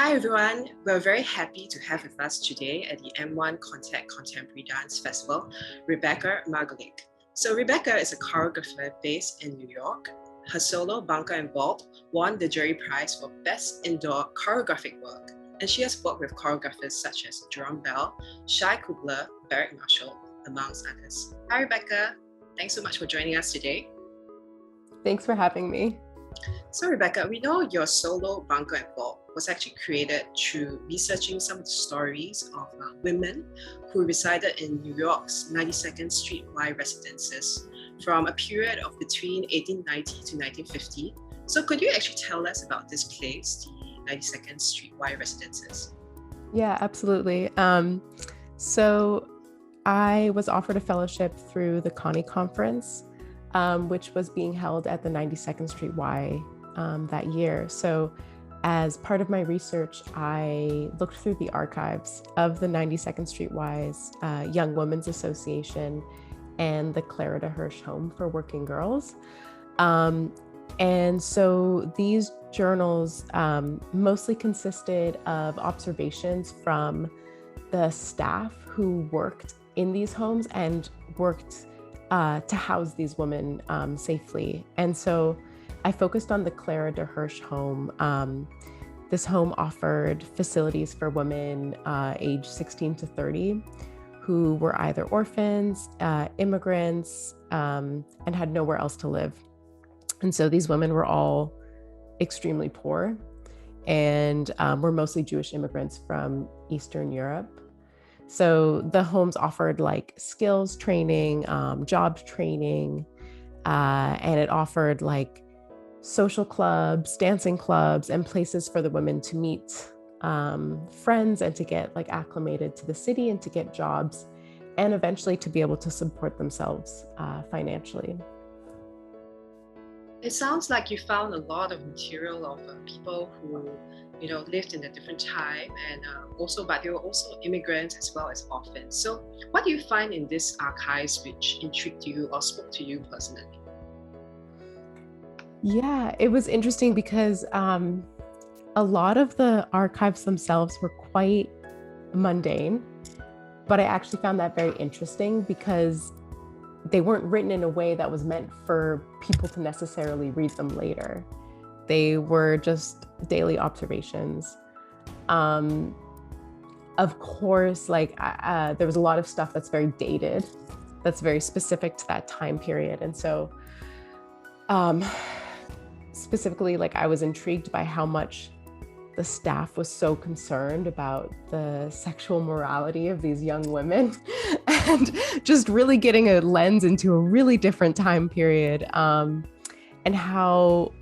Hi everyone, we're very happy to have with us today at the M1 Contact Contemporary Dance Festival, Rebecca Margolick. So Rebecca is a choreographer based in New York. Her solo Bunker+Vault won the jury prize for Best Indoor Choreographic Work, and she has worked with choreographers such as Jerome Bell, Shai Kubler, Barrett Marshall, amongst others. Hi Rebecca, thanks so much for joining us today. Thanks for having me. So Rebecca, we know your solo Bunker+Vault was actually created through researching some of the stories of women who resided in New York's 92nd Street Y residences from a period of between 1890 to 1950. So could you actually tell us about this place, the 92nd Street Y residences? Yeah, absolutely. So I was offered a fellowship through the Connie Conference, which was being held at the 92nd Street Y that year. So as part of my research, I looked through the archives of the 92nd Street Y's Young Women's Association and the Clara de Hirsch Home for Working Girls. And so these journals mostly consisted of observations from the staff who worked in these homes and worked to house these women safely. And so I focused on the Clara de Hirsch home. This home offered facilities for women aged 16 to 30 who were either orphans, immigrants, and had nowhere else to live. And so these women were all extremely poor and were mostly Jewish immigrants from Eastern Europe. So the homes offered like skills training, job training, and it offered like social clubs, dancing clubs, and places for the women to meet friends and to get like acclimated to the city and to get jobs and eventually to be able to support themselves financially. It sounds like you found a lot of material of people who lived in a different time, and but they were also immigrants as well as orphans. So what do you find in these archives which intrigued you or spoke to you personally? Yeah, it was interesting because a lot of the archives themselves were quite mundane, but I actually found that very interesting because they weren't written in a way that was meant for people to necessarily read them later. They were just daily observations. Of course, like there was a lot of stuff that's very dated, that's very specific to that time period. And so specifically, like I was intrigued by how much the staff was so concerned about the sexual morality of these young women and just really getting a lens into a really different time period, and how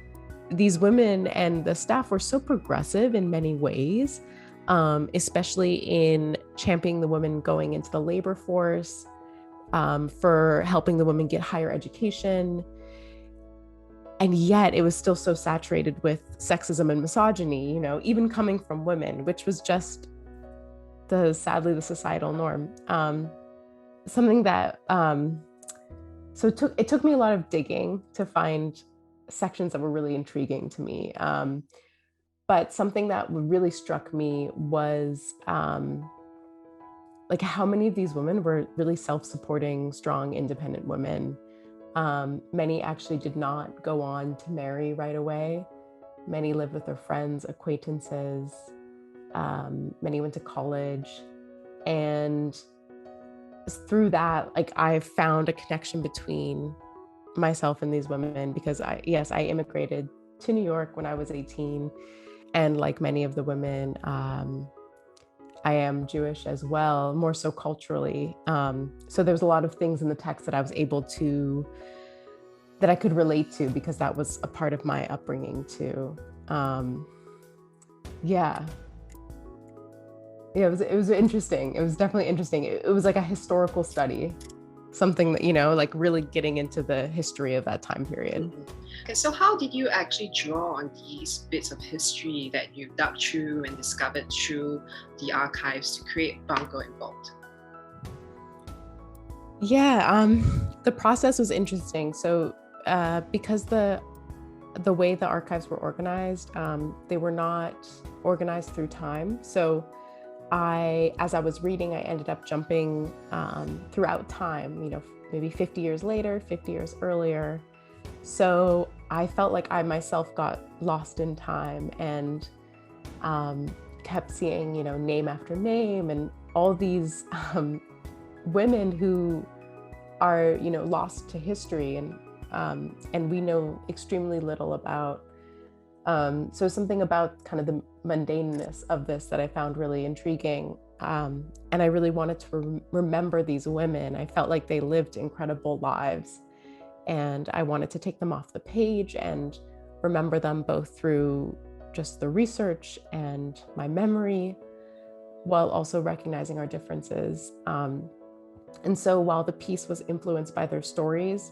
these women and the staff were so progressive in many ways, especially in championing the women going into the labor force, for helping the women get higher education. And yet it was still so saturated with sexism and misogyny, even coming from women, which was just sadly the societal norm. Something that, so it took me a lot of digging to find sections that were really intriguing to me. But something that really struck me was like how many of these women were really self-supporting, strong, independent women. Many actually did not go on to marry right away. Many lived with their friends, acquaintances. Many went to college. And through that, like I found a connection between myself and these women because I immigrated to New York when I was 18. And like many of the women, I am Jewish as well, more so culturally. So there's a lot of things in the text that I was able to, that I could relate to because that was a part of my upbringing too. It was interesting. It was definitely interesting. It was like a historical study, something that, like really getting into the history of that time period. Okay, so how did you actually draw on these bits of history that you dug through and discovered through the archives to create Bunker+Vault? Yeah, the process was interesting. So because the the way the archives were organized, they were not organized through time. So as I was reading, I ended up jumping throughout time, maybe 50 years later, 50 years earlier. So I felt like I myself got lost in time and kept seeing, name after name and all these women who are, lost to history, and we know extremely little about. So something about kind of the mundaneness of this that I found really intriguing. And I really wanted to remember these women. I felt like they lived incredible lives, and I wanted to take them off the page and remember them both through just the research and my memory, while also recognizing our differences. And so while the piece was influenced by their stories,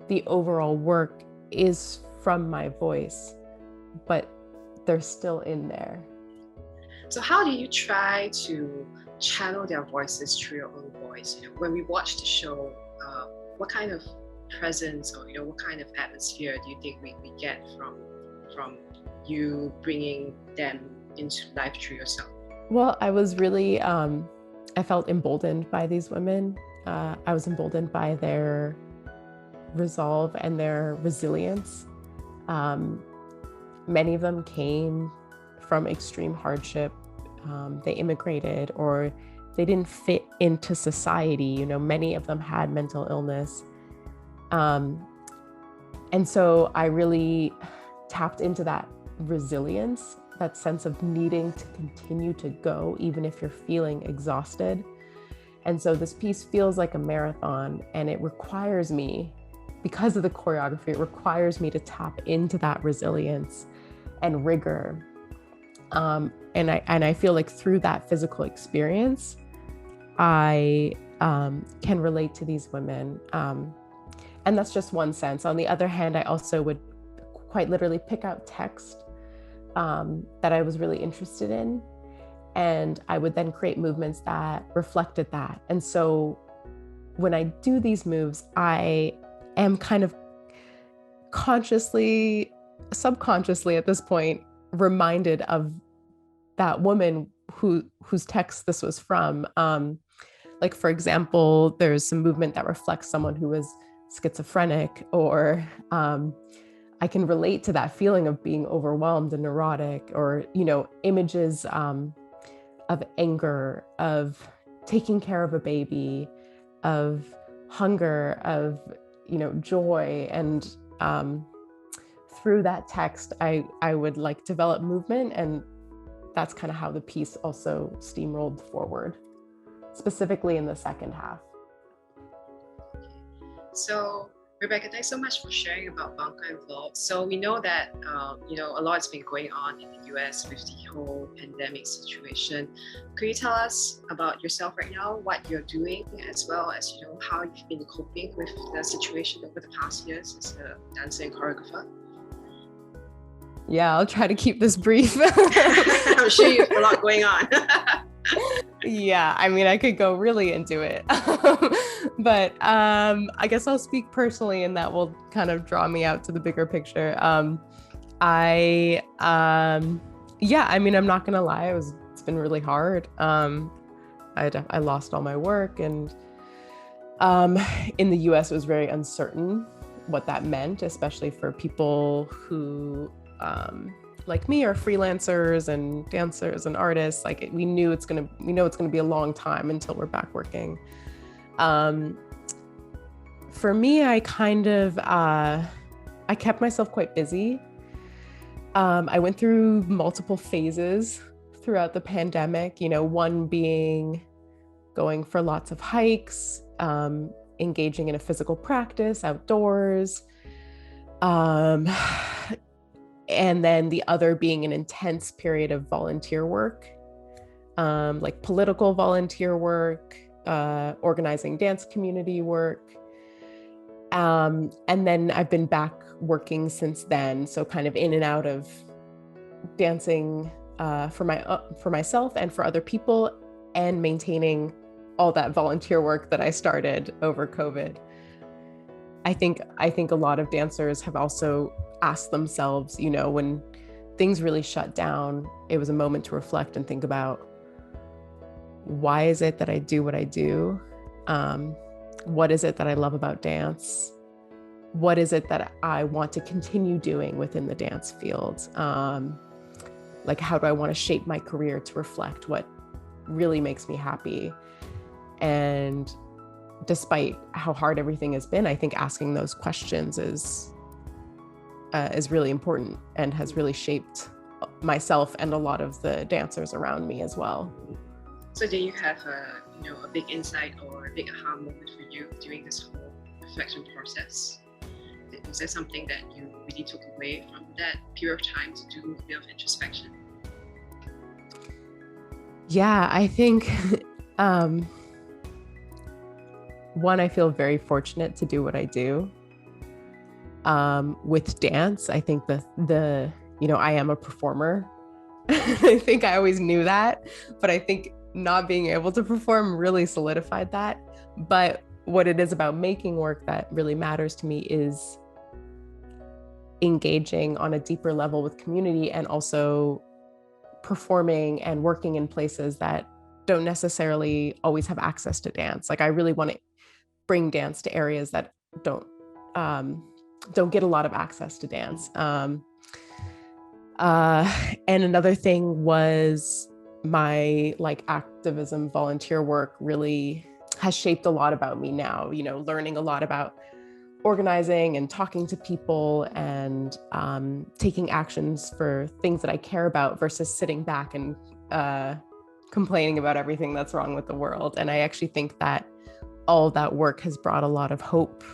the overall work is from my voice, but they're still in there. So how do you try to channel their voices through your own voice? When we watch the show, what kind of presence or what kind of atmosphere do you think we get from you bringing them into life through yourself? Well, I was really, I felt emboldened by these women. I was emboldened by their resolve and their resilience. Many of them came from extreme hardship. They immigrated, or they didn't fit into society. Many of them had mental illness. And so I really tapped into that resilience, that sense of needing to continue to go, even if you're feeling exhausted. And so this piece feels like a marathon, and it requires me, because of the choreography, it requires me to tap into that resilience and rigor. And I feel like through that physical experience, I can relate to these women. And that's just one sense. On the other hand, I also would quite literally pick out text that I was really interested in, and I would then create movements that reflected that. And so when I do these moves, I am kind of consciously, subconsciously at this point, reminded of that woman whose text this was from. Like, for example, there's some movement that reflects someone who is schizophrenic, or I can relate to that feeling of being overwhelmed and neurotic, or, images of anger, of taking care of a baby, of hunger, of, joy. And through that text, I would develop movement, and that's kind of how the piece also steamrolled forward, specifically in the second half. So, Rebecca, thanks so much for sharing about Bunker+Vault. So we know that a lot has been going on in the US with the whole pandemic situation. Could you tell us about yourself right now, what you're doing, as well as how you've been coping with the situation over the past years as a dancer and choreographer? Yeah, I'll try to keep this brief. I'm sure you have a lot going on. Yeah, I could go really into it. But I guess I'll speak personally, and that will kind of draw me out to the bigger picture. I'm not gonna lie, it's been really hard. I lost all my work, and in the US it was very uncertain what that meant, especially for people who like me are freelancers and dancers and artists. We know it's gonna be a long time until we're back working. For me, I kind of I kept myself quite busy. I went through multiple phases throughout the pandemic, one being going for lots of hikes, engaging in a physical practice outdoors, and then the other being an intense period of volunteer work, like political volunteer work, organizing dance community work. And then I've been back working since then. So kind of in and out of dancing for myself and for other people, and maintaining all that volunteer work that I started over COVID. I think a lot of dancers have also ask themselves, when things really shut down, it was a moment to reflect and think about, why is it that I do what I do? What is it that I love about dance? What is it that I want to continue doing within the dance field? Like, how do I want to shape my career to reflect what really makes me happy? And despite how hard everything has been, I think asking those questions is really important and has really shaped myself and a lot of the dancers around me as well. So did you have a big insight or a big aha moment for you during this whole reflection process? Was there something that you really took away from that period of time to do a bit of introspection? Yeah, I think one, I feel very fortunate to do what I do. With dance, I think I am a performer. I think I always knew that, but I think not being able to perform really solidified that. But what it is about making work that really matters to me is engaging on a deeper level with community, and also performing and working in places that don't necessarily always have access to dance. Like, I really want to bring dance to areas that don't get a lot of access to dance. And another thing was my activism volunteer work really has shaped a lot about me now, learning a lot about organizing and talking to people and taking actions for things that I care about versus sitting back and complaining about everything that's wrong with the world. And I actually think that all of that work has brought a lot of hope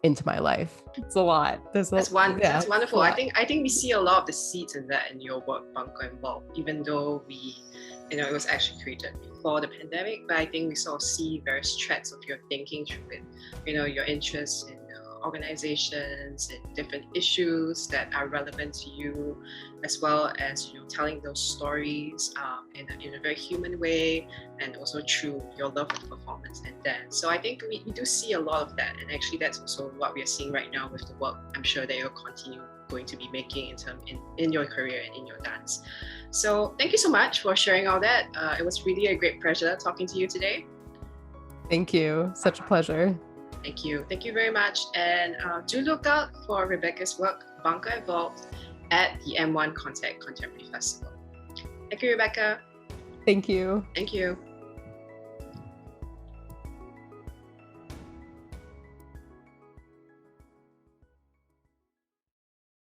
into my life. It's a lot. That's wonderful. I think we see a lot of the seeds in that in your work, Bunker+Vault, even though it was actually created before the pandemic, but I think we sort of see various threads of your thinking through it. Your interests in organizations and different issues that are relevant to you, as well as telling those stories in a very human way, and also through your love of performance and dance. So I think we do see a lot of that, and actually that's also what we are seeing right now with the work I'm sure that you'll continue going to be making in your career and in your dance. So thank you so much for sharing all that. It was really a great pleasure talking to you today. Thank you. Such a pleasure. Thank you. Thank you very much. And do look out for Rebecca's work, Bunker+Vault, at the M1 Contemporary Festival. Thank you, Rebecca. Thank you. Thank you.